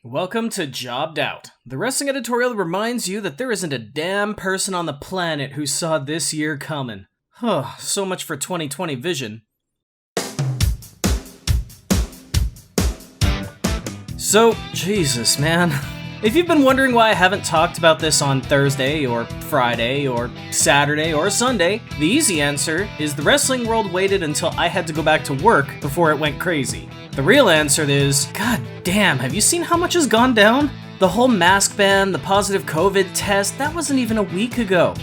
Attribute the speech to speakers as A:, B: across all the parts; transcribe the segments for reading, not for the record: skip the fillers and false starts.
A: Welcome to Jobbed Out. The wrestling editorial reminds you that there isn't a damn person on the planet who saw this year coming. So much for 2020 vision. So, Jesus, man. If you've been wondering why I haven't talked about this on Thursday, or Friday, or Saturday, or Sunday, the easy answer is the wrestling world waited until I had to go back to work before it went crazy. The real answer is, god damn, have you seen how much has gone down? The whole mask ban, the positive COVID test, that wasn't even a week ago.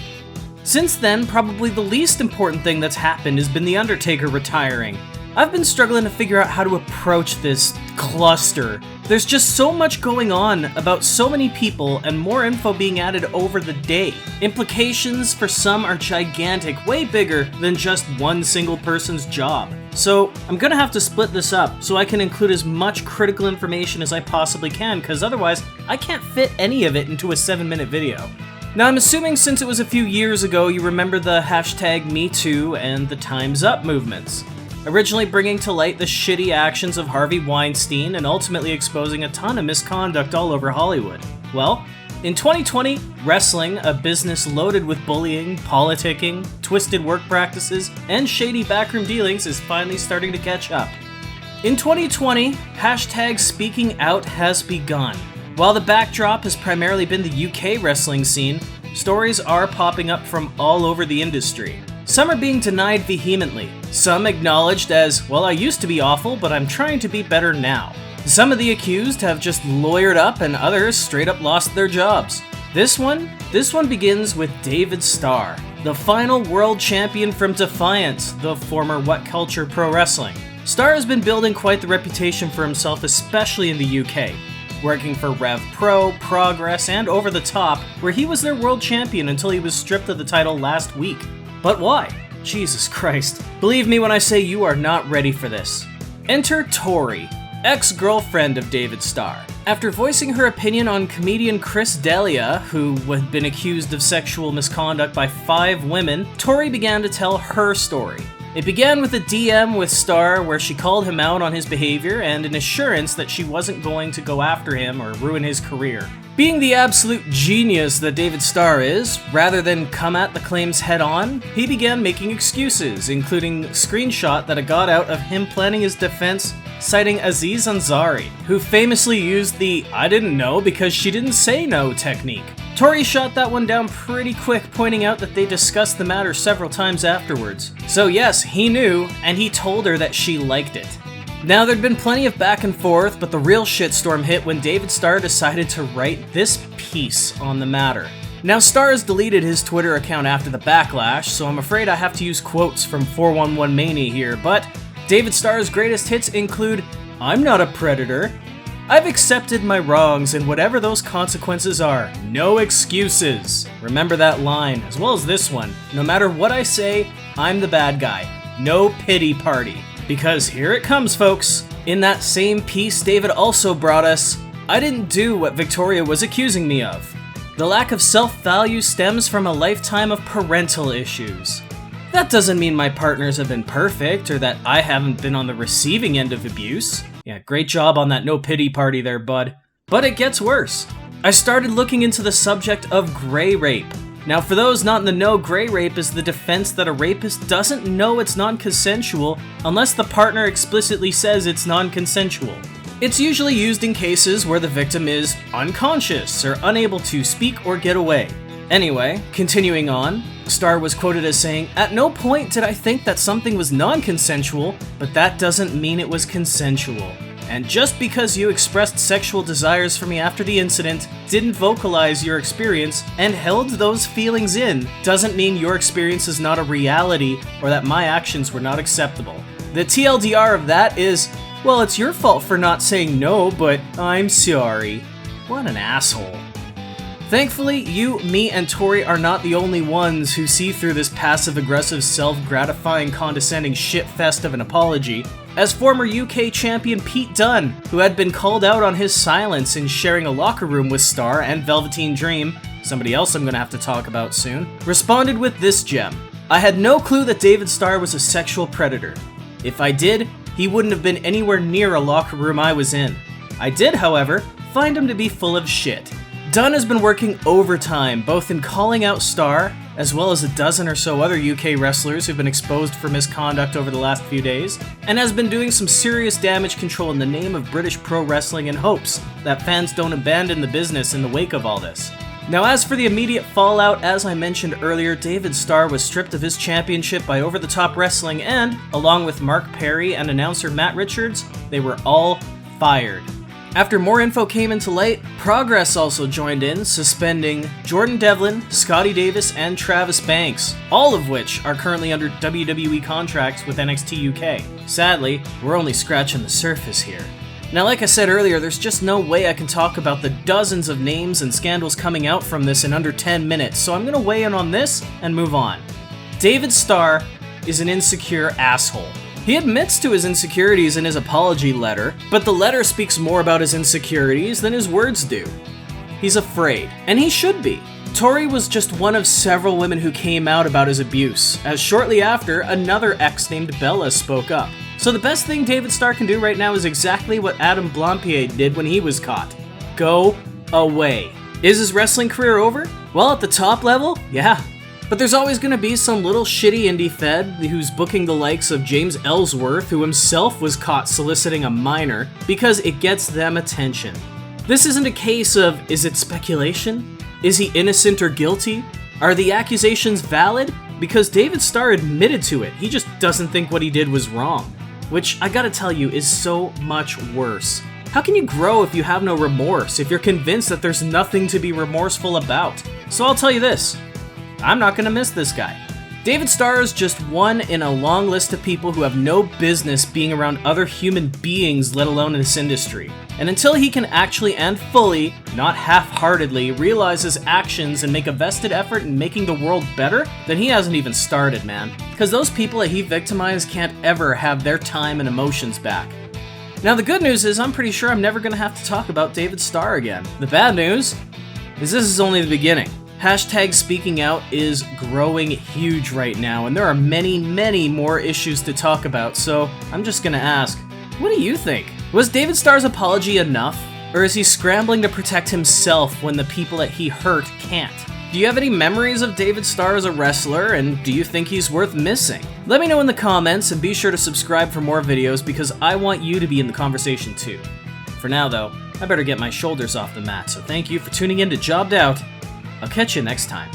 A: Since then, probably the least important thing that's happened has been The Undertaker retiring. I've been struggling to figure out how to approach this cluster. There's just so much going on about so many people and more info being added over the day. Implications for some are gigantic, way bigger than just one single person's job. So I'm gonna have to split this up so I can include as much critical information as I possibly can, because otherwise I can't fit any of it into a 7-minute video. Now I'm assuming since it was a few years ago you remember the hashtag #MeToo and the Time's Up movements. Originally bringing to light the shitty actions of Harvey Weinstein and ultimately exposing a ton of misconduct all over Hollywood. Well, in 2020, wrestling, a business loaded with bullying, politicking, twisted work practices, and shady backroom dealings, is finally starting to catch up. In 2020, hashtag speaking out has begun. While the backdrop has primarily been the UK wrestling scene, stories are popping up from all over the industry. Some are being denied vehemently, some acknowledged as, well, I used to be awful, but I'm trying to be better now. Some of the accused have just lawyered up and others straight up lost their jobs. This one begins with David Starr, the final world champion from Defiance, the former What Culture Pro Wrestling. Starr has been building quite the reputation for himself, especially in the UK, working for Rev Pro, Progress, and Over the Top, where he was their world champion until he was stripped of the title last week. But why? Jesus Christ. Believe me when I say you are not ready for this. Enter Tori, ex-girlfriend of David Starr. After voicing her opinion on comedian Chris D'Elia, who had been accused of sexual misconduct by 5 women, Tori began to tell her story. It began with a DM with Starr where she called him out on his behavior and an assurance that she wasn't going to go after him or ruin his career. Being the absolute genius that David Starr is, rather than come at the claims head on, he began making excuses, including a screenshot that got out of him planning his defense, citing Aziz Ansari, who famously used the "I didn't know because she didn't say no" technique. Tori shot that one down pretty quick, pointing out that they discussed the matter several times afterwards. So yes, he knew, and he told her that she liked it. Now, there'd been plenty of back and forth, but the real shitstorm hit when David Starr decided to write this piece on the matter. Now, Starr has deleted his Twitter account after the backlash, so I'm afraid I have to use quotes from 411 Mania here, but David Starr's greatest hits include, "I'm not a predator. I've accepted my wrongs, and whatever those consequences are, no excuses." Remember that line, as well as this one. "No matter what I say, I'm the bad guy. No pity party." Because here it comes, folks. In that same piece, David also brought us, "I didn't do what Victoria was accusing me of. The lack of self-value stems from a lifetime of parental issues. That doesn't mean my partners have been perfect or that I haven't been on the receiving end of abuse." Yeah, great job on that no pity party there, bud. But it gets worse. I started looking into the subject of gray rape. Now, for those not in the know, gray rape is the defense that a rapist doesn't know it's non-consensual unless the partner explicitly says it's non-consensual. It's usually used in cases where the victim is unconscious or unable to speak or get away. Anyway, continuing on, Starr was quoted as saying, "At no point did I think that something was non-consensual, but that doesn't mean it was consensual. And just because you expressed sexual desires for me after the incident, didn't vocalize your experience, and held those feelings in, doesn't mean your experience is not a reality or that my actions were not acceptable. The TLDR of that is, well, it's your fault for not saying no, but I'm sorry." What an asshole. Thankfully, you, me, and Tori are not the only ones who see through this passive-aggressive, self-gratifying, condescending shitfest of an apology, as former UK champion Pete Dunne, who had been called out on his silence in sharing a locker room with Starr and Velveteen Dream, somebody else I'm gonna have to talk about soon, responded with this gem. "I had no clue that David Starr was a sexual predator. If I did, he wouldn't have been anywhere near a locker room I was in. I did, however, find him to be full of shit. Dunn has been working overtime, both in calling out Starr, as well as a dozen or so other UK wrestlers who've been exposed for misconduct over the last few days, and has been doing some serious damage control in the name of British pro wrestling in hopes that fans don't abandon the business in the wake of all this. Now, as for the immediate fallout, as I mentioned earlier, David Starr was stripped of his championship by Over the Top Wrestling and, along with Mark Perry and announcer Matt Richards, they were all fired. After more info came into light, Progress also joined in, suspending Jordan Devlin, Scotty Davis, and Travis Banks, all of which are currently under WWE contracts with NXT UK. Sadly, we're only scratching the surface here. Now, like I said earlier, there's just no way I can talk about the dozens of names and scandals coming out from this in under 10 minutes, so I'm gonna weigh in on this and move on. David Starr is an insecure asshole. He admits to his insecurities in his apology letter, but the letter speaks more about his insecurities than his words do. He's afraid, and he should be. Tori was just one of several women who came out about his abuse, as shortly after, another ex named Bella spoke up. So the best thing David Starr can do right now is exactly what Adam Blampied did when he was caught. Go away. Is his wrestling career over? Well, at the top level, yeah. But there's always going to be some little shitty indie fed who's booking the likes of James Ellsworth, who himself was caught soliciting a minor, because it gets them attention. This isn't a case of, is it speculation? Is he innocent or guilty? Are the accusations valid? Because David Starr admitted to it, he just doesn't think what he did was wrong. Which, I gotta tell you, is so much worse. How can you grow if you have no remorse, if you're convinced that there's nothing to be remorseful about? So I'll tell you this. I'm not gonna miss this guy. David Starr is just one in a long list of people who have no business being around other human beings, let alone in this industry. And until he can actually and fully, not half-heartedly, realize his actions and make a vested effort in making the world better, then he hasn't even started, man. Because those people that he victimized can't ever have their time and emotions back. Now the good news is I'm pretty sure I'm never gonna have to talk about David Starr again. The bad news is this is only the beginning. Hashtag speaking out is growing huge right now, and there are many, many more issues to talk about, so I'm just gonna ask, what do you think? Was David Starr's apology enough? Or is he scrambling to protect himself when the people that he hurt can't? Do you have any memories of David Starr as a wrestler, and do you think he's worth missing? Let me know in the comments, and be sure to subscribe for more videos because I want you to be in the conversation too. For now though, I better get my shoulders off the mat, so thank you for tuning in to Jobbed Out. I'll catch you next time.